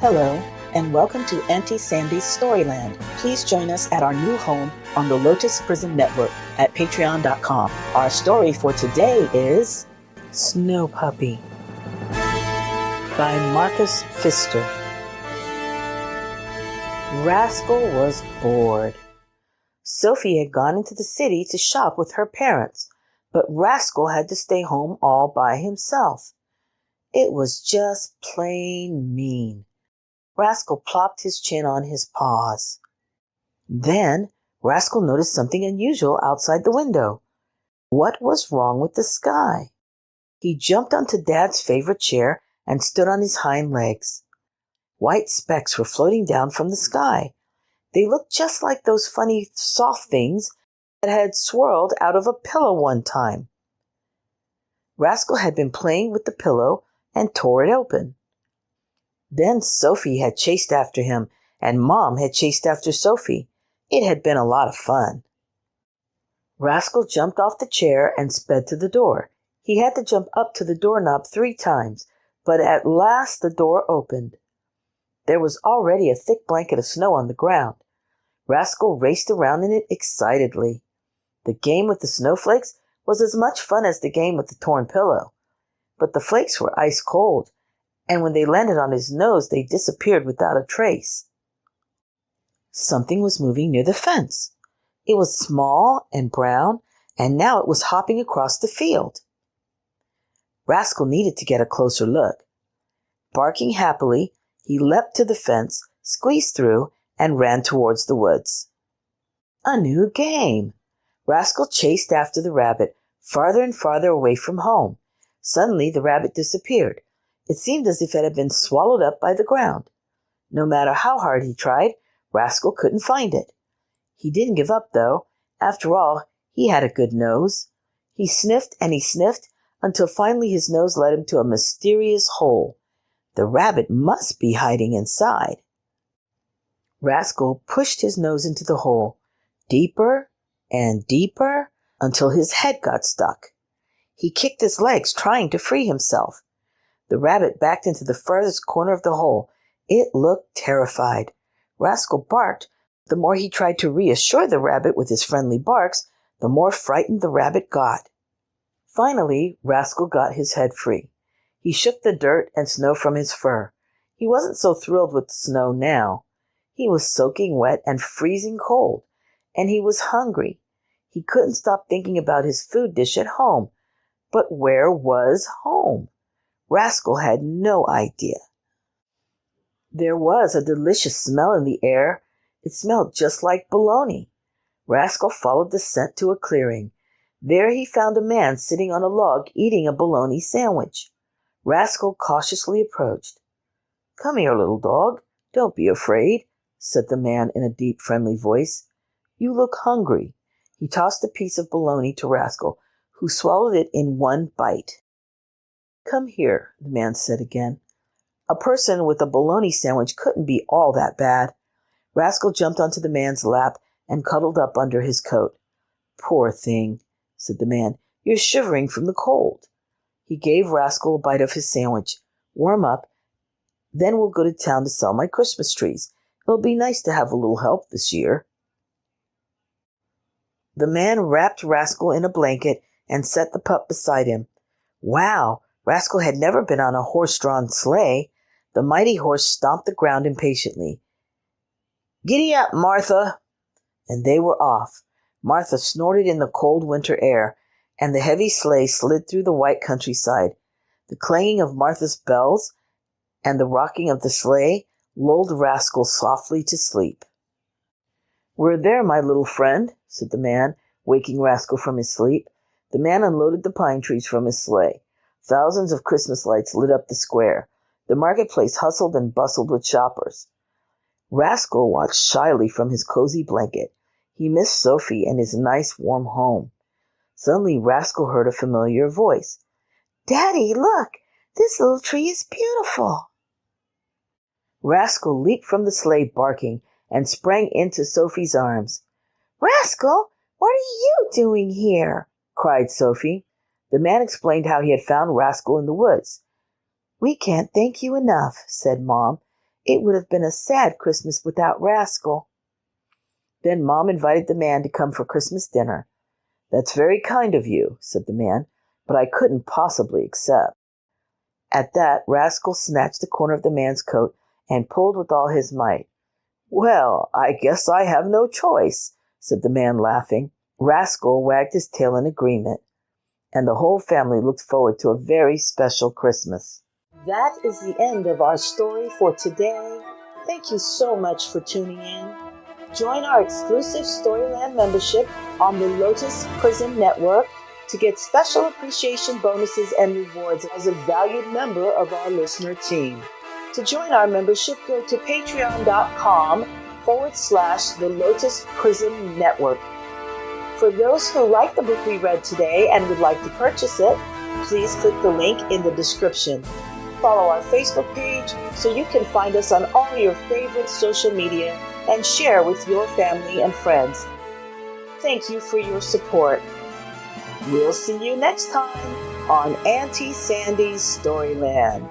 Hello, and welcome to Auntie Sandy's Storyland. Please join us at our new home on the Lotus Prism Network at patreon.com. Our story for today is Snow Puppy by Marcus Pfister. Rascal was bored. Sophie had gone into the city to shop with her parents, but Rascal had to stay home all by himself. It was just plain mean. Rascal plopped his chin on his paws. Then Rascal noticed something unusual outside the window. What was wrong with the sky? He jumped onto Dad's favorite chair and stood on his hind legs. White specks were floating down from the sky. They looked just like those funny soft things that had swirled out of a pillow one time. Rascal had been playing with the pillow and tore it open. Then Sophie had chased after him, and Mom had chased after Sophie. It had been a lot of fun. Rascal jumped off the chair and sped to the door. He had to jump up to the doorknob 3 times, but at last the door opened. There was already a thick blanket of snow on the ground. Rascal raced around in it excitedly. The game with the snowflakes was as much fun as the game with the torn pillow. But the flakes were ice cold, and when they landed on his nose, they disappeared without a trace. Something was moving near the fence. It was small and brown, and now it was hopping across the field. Rascal needed to get a closer look. Barking happily, he leapt to the fence, squeezed through, and ran towards the woods. A new game! Rascal chased after the rabbit, farther and farther away from home. Suddenly the rabbit disappeared. It seemed as if it had been swallowed up by the ground. No matter how hard he tried, Rascal couldn't find it. He didn't give up, though. After all, he had a good nose. He sniffed and he sniffed until finally his nose led him to a mysterious hole. The rabbit must be hiding inside. Rascal pushed his nose into the hole, deeper and deeper, until his head got stuck. He kicked his legs, trying to free himself. The rabbit backed into the furthest corner of the hole. It looked terrified. Rascal barked. The more he tried to reassure the rabbit with his friendly barks, the more frightened the rabbit got. Finally, Rascal got his head free. He shook the dirt and snow from his fur. He wasn't so thrilled with the snow now. He was soaking wet and freezing cold, and he was hungry. He couldn't stop thinking about his food dish at home. But where was home? Rascal had no idea. There was a delicious smell in the air. It smelled just like bologna. Rascal followed the scent to a clearing. There he found a man sitting on a log eating a bologna sandwich. Rascal cautiously approached. "Come here, little dog. Don't be afraid," said the man in a deep, friendly voice. "You look hungry." He tossed a piece of bologna to Rascal, who swallowed it in one bite. "Come here," the man said again. A person with a bologna sandwich couldn't be all that bad. Rascal jumped onto the man's lap and cuddled up under his coat. "Poor thing," said the man. "You're shivering from the cold." He gave Rascal a bite of his sandwich. "Warm up. Then we'll go to town to sell my Christmas trees. It'll be nice to have a little help this year." The man wrapped Rascal in a blanket and set the pup beside him. Wow! Rascal had never been on a horse-drawn sleigh. The mighty horse stomped the ground impatiently. "Giddy up, Martha!" And they were off. Martha snorted in the cold winter air, and the heavy sleigh slid through the white countryside. The clanging of Martha's bells and the rocking of the sleigh lulled Rascal softly to sleep. "We're there, my little friend," said the man, waking Rascal from his sleep. The man unloaded the pine trees from his sleigh. Thousands of Christmas lights lit up the square. The marketplace hustled and bustled with shoppers. Rascal watched shyly from his cozy blanket. He missed Sophie and his nice, warm home. Suddenly Rascal heard a familiar voice. "Daddy, look! This little tree is beautiful!" Rascal leaped from the sleigh barking and sprang into Sophie's arms. "Rascal, what are you doing here?" cried Sophie. The man explained how he had found Rascal in the woods. "We can't thank you enough," said Mom. It would have been a sad Christmas without Rascal. Then Mom invited the man to come for Christmas dinner. "That's very kind of you," said the man, "but I couldn't possibly accept." At that, Rascal snatched the corner of the man's coat and pulled with all his might. "Well, I guess I have no choice," said the man, laughing. Rascal wagged his tail in agreement, and the whole family looked forward to a very special Christmas. That is the end of our story for today. Thank you so much for tuning in. Join our exclusive Storyland membership on the Lotus Prism Network to get special appreciation bonuses and rewards as a valued member of our listener team. To join our membership, go to patreon.com/the Lotus Prism Network. For those who like the book we read today and would like to purchase it, please click the link in the description. Follow our Facebook page so you can find us on all your favorite social media and share with your family and friends. Thank you for your support. We'll see you next time on Auntie Sandy's Storyland.